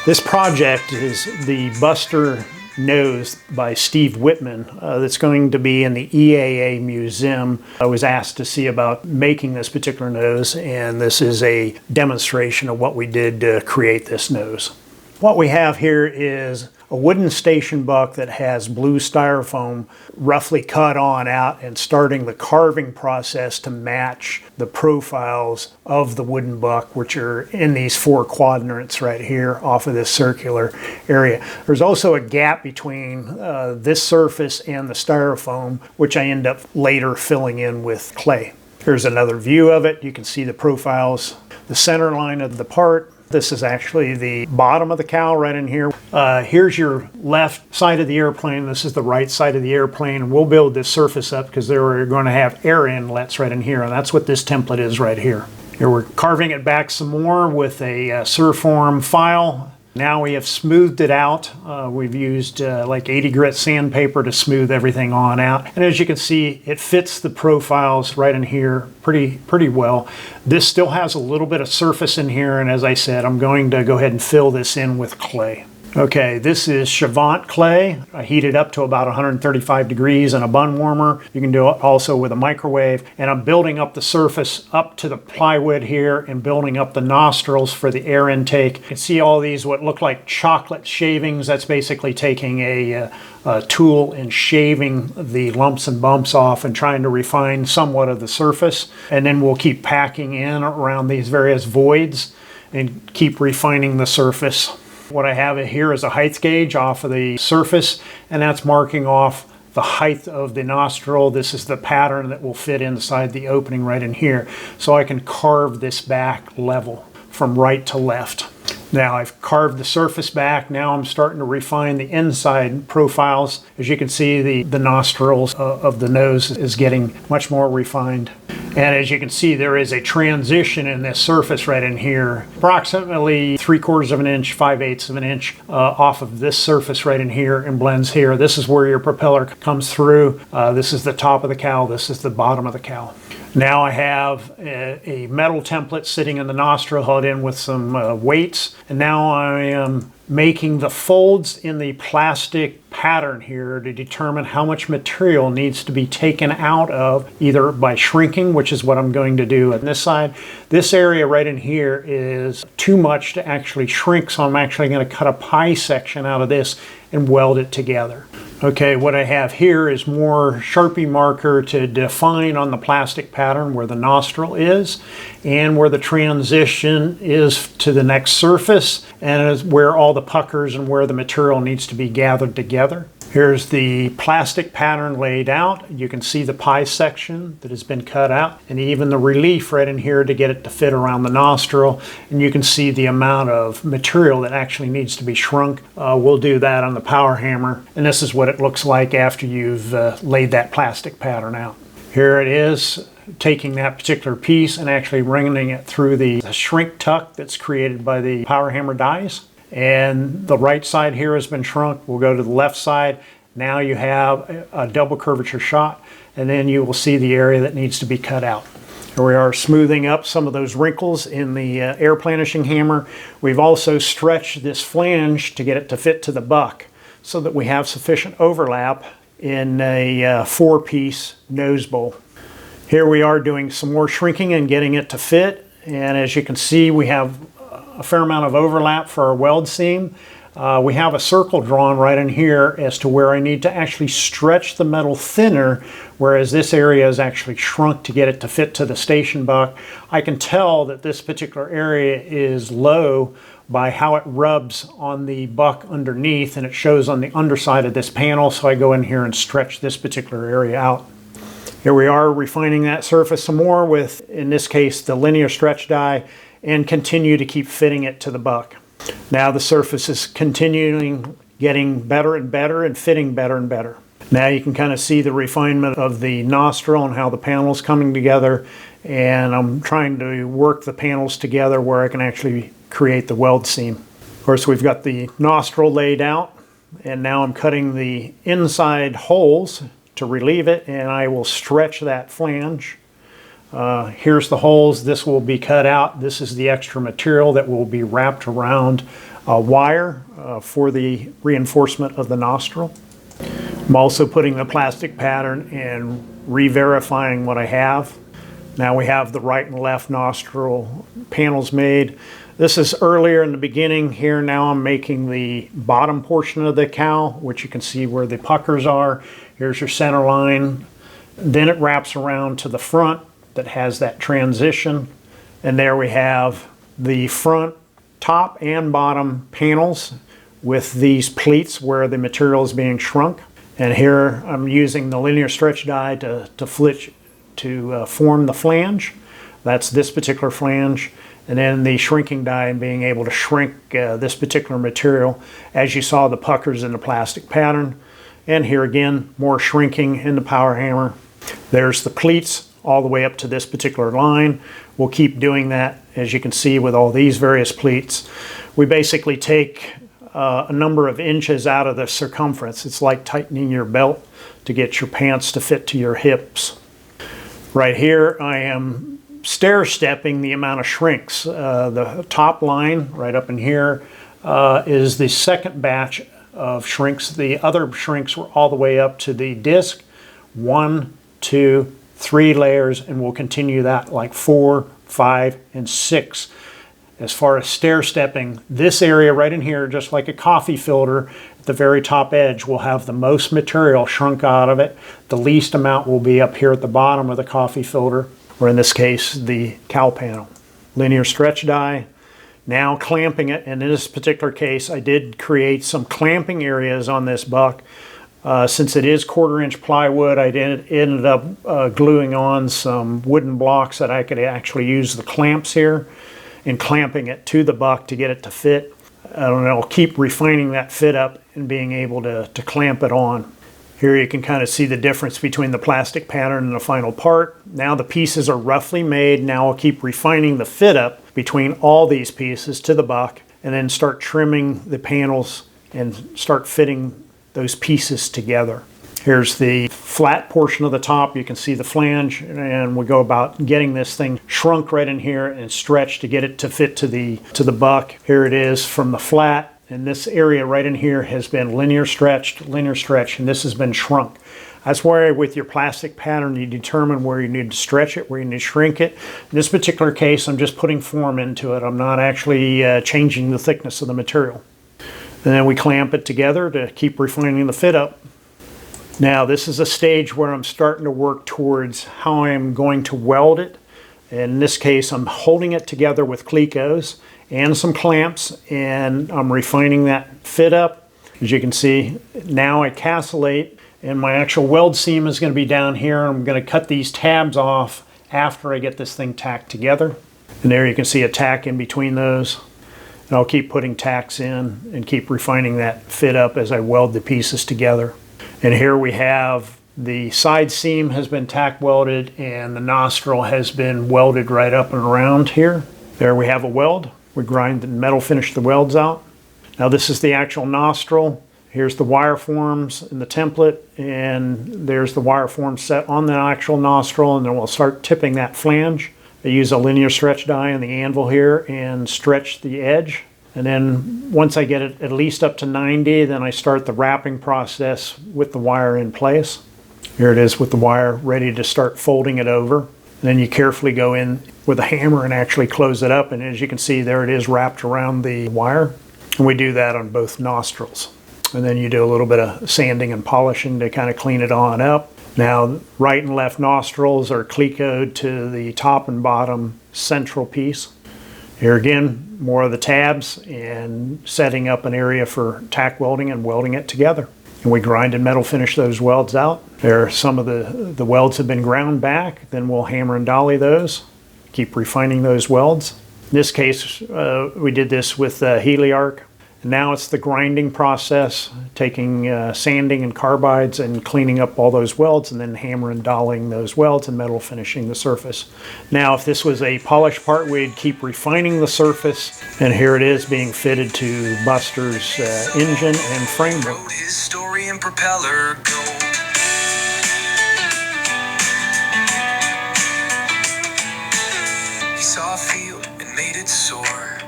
This project is the Buster nose by Steve Wittman that's going to be in the EAA Museum. I was asked to see about making this particular nose, and this is a demonstration of what we did to create this nose. What we have here is a wooden station buck that has blue styrofoam roughly cut on out and starting the carving process to match the profiles of the wooden buck, which are in these four quadrants right here off of this circular area. There's also a gap between this surface and the styrofoam, which I end up later filling in with clay. Here's another view of it. You can see the profiles, the center line of the part. This is actually the bottom of the cowl right in here. Here's your left side of the airplane. This is the right side of the airplane. And we'll build this surface up because they're going to have air inlets right in here. And that's what this template is right here. Here we're carving it back some more with a Surform file. Now we have smoothed it out. We've used like 80 grit sandpaper to smooth everything on out. And as you can see, it fits the profiles right in here pretty well. This still has a little bit of surface in here, and as I said, I'm going to go ahead and fill this in with clay. Okay, this is Chavant clay. I heat it up to about 135 degrees in a bun warmer. You can do it also with a microwave. And I'm building up the surface up to the plywood here and building up the nostrils for the air intake. You can see all these what look like chocolate shavings. That's basically taking a tool and shaving the lumps and bumps off and trying to refine somewhat of the surface. And then we'll keep packing in around these various voids and keep refining the surface. What I have here is a height gauge off of the surface, and that's marking off the height of the nostril. This is the pattern that will fit inside the opening right in here. So I can carve this back level from right to left. Now I've carved the surface back. Now I'm starting to refine the inside profiles. As you can see, the nostrils of the nose is getting much more refined. And as you can see, there is a transition in this surface right in here, approximately 3/4 of an inch, 5/8 of an inch off of this surface right in here and blends here. This is where your propeller comes through. This is the top of the cowl. This is the bottom of the cowl. Now I have a metal template sitting in the nostril held in with some weights. And now I am making the folds in the plastic pattern here to determine how much material needs to be taken out of, either by shrinking, which is what I'm going to do on this side. This area right in here is too much to actually shrink, so I'm actually going to cut a pie section out of this and weld it together. Okay, what I have here is more Sharpie marker to define on the plastic pattern where the nostril is and where the transition is to the next surface, and is where all the puckers and where the material needs to be gathered together. Here's the plastic pattern laid out. You can see the pie section that has been cut out, and even the relief right in here to get it to fit around the nostril. And you can see the amount of material that actually needs to be shrunk. We'll do that on the power hammer. And this is what it looks like after you've laid that plastic pattern out. Here it is, taking that particular piece and actually running it through the shrink tuck that's created by the power hammer dies. And the right side here has been shrunk. We'll go to the left side. Now you have a double curvature shot, and then you will see the area that needs to be cut out. Here we are smoothing up some of those wrinkles in the air planishing hammer. We've also stretched this flange to get it to fit to the buck so that we have sufficient overlap in a 4-piece nose bowl. Here we are doing some more shrinking and getting it to fit, and as you can see, we have a fair amount of overlap for our weld seam. We have a circle drawn right in here as to where I need to actually stretch the metal thinner, whereas this area is actually shrunk to get it to fit to the station buck. I can tell that this particular area is low by how it rubs on the buck underneath, and it shows on the underside of this panel, so I go in here and stretch this particular area out. Here we are refining that surface some more with, in this case, the linear stretch die, and continue to keep fitting it to the buck. Now the surface is continuing getting better and better and fitting better and better. Now you can kind of see the refinement of the nostril and how the panel's coming together, and I'm trying to work the panels together where I can actually create the weld seam. Of course, we've got the nostril laid out, and now I'm cutting the inside holes to relieve it, and I will stretch that flange Here's the holes. This will be cut out. This is the extra material that will be wrapped around a wire for the reinforcement of the nostril. I'm also putting the plastic pattern and re-verifying what I have. Now we have the right and left nostril panels made. This is earlier in the beginning here. Now I'm making the bottom portion of the cowl, which you can see where the puckers are. Here's your center line. Then it wraps around to the front that has that transition. And there we have the front, top and bottom panels with these pleats where the material is being shrunk. And here I'm using the linear stretch die to form the flange. That's this particular flange. And then the shrinking die being able to shrink this particular material, as you saw the puckers in the plastic pattern. And here again, more shrinking in the power hammer. There's the pleats all the way up to this particular line. We'll keep doing that, as you can see, with all these various pleats. We basically take a number of inches out of the circumference. It's like tightening your belt to get your pants to fit to your hips. Right here, I am stair-stepping the amount of shrinks. The top line right up in here is the second batch of shrinks. The other shrinks were all the way up to the disc. 1, 2, 3 layers, and we'll continue that like 4, 5, and 6. As far as stair-stepping, this area right in here, just like a coffee filter, at the very top edge will have the most material shrunk out of it. The least amount will be up here at the bottom of the coffee filter, or in this case, the cowl panel. Linear stretch die, now clamping it, and in this particular case, I did create some clamping areas on this buck. Since it is 1/4-inch plywood, I ended up gluing on some wooden blocks that I could actually use the clamps here and clamping it to the buck to get it to fit. And I'll keep refining that fit up and being able to clamp it on. Here you can kind of see the difference between the plastic pattern and the final part. Now the pieces are roughly made. Now I'll keep refining the fit up between all these pieces to the buck and then start trimming the panels and start fitting those pieces together. Here's the flat portion of the top. You can see the flange, and we go about getting this thing shrunk right in here and stretched to get it to fit to the buck. Here it is from the flat. And this area right in here has been linear stretched, and this has been shrunk. That's where with your plastic pattern you determine where you need to stretch it, where you need to shrink it. In this particular case, I'm just putting form into it. I'm not actually changing the thickness of the material. And then we clamp it together to keep refining the fit up. Now this is a stage where I'm starting to work towards how I'm going to weld it. In this case, I'm holding it together with clecos and some clamps, and I'm refining that fit up. As you can see, now I castellate, and my actual weld seam is going to be down here. I'm going to cut these tabs off after I get this thing tacked together. And there you can see a tack in between those. And I'll keep putting tacks in and keep refining that fit up as I weld the pieces together. And here we have the side seam has been tack welded, and the nostril has been welded right up and around here. There we have a weld. We grind and metal finish the welds out. Now this is the actual nostril. Here's the wire forms in the template, and there's the wire form set on the actual nostril, and then we'll start tipping that flange. I use a linear stretch die on the anvil here and stretch the edge. And then once I get it at least up to 90, then I start the wrapping process with the wire in place. Here it is with the wire ready to start folding it over. And then you carefully go in with a hammer and actually close it up. And as you can see, there it is wrapped around the wire. And we do that on both nostrils. And then you do a little bit of sanding and polishing to kind of clean it on up. Now, right and left nostrils are clecoed to the top and bottom central piece. Here again, more of the tabs and setting up an area for tack welding and welding it together. And we grind and metal finish those welds out. There, some of the welds have been ground back. Then we'll hammer and dolly those. Keep refining those welds. In this case, we did this with Heliarc. Now it's the grinding process, taking sanding and carbides and cleaning up all those welds, and then hammer and dollying those welds and metal finishing the surface. Now if this was a polished part, we'd keep refining the surface, and here it is being fitted to Buster's engine and framework. His story and propeller go. soar.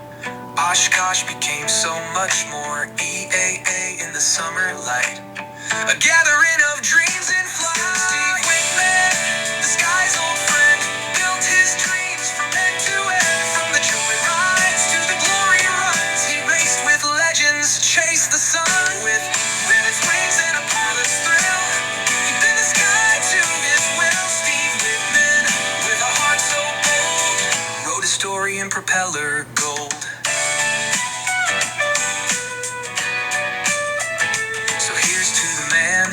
Oshkosh became so much more. EAA in the summer light. A gathering of dreams in flight. Steve Wittman, the sky's old friend, built his dreams from end to end. From the joy rides to the glory runs, he raced with legends, chased the sun. With its wings and a pilot's thrill, he bent the sky to his will. Steve Wittman, with a heart so bold, wrote a story in propeller gold. So here's to the man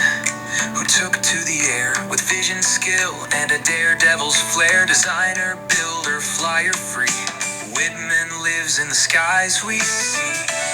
who took to the air with vision, skill, and a daredevil's flair. Designer, builder, flyer free. Wittman lives in the skies we see.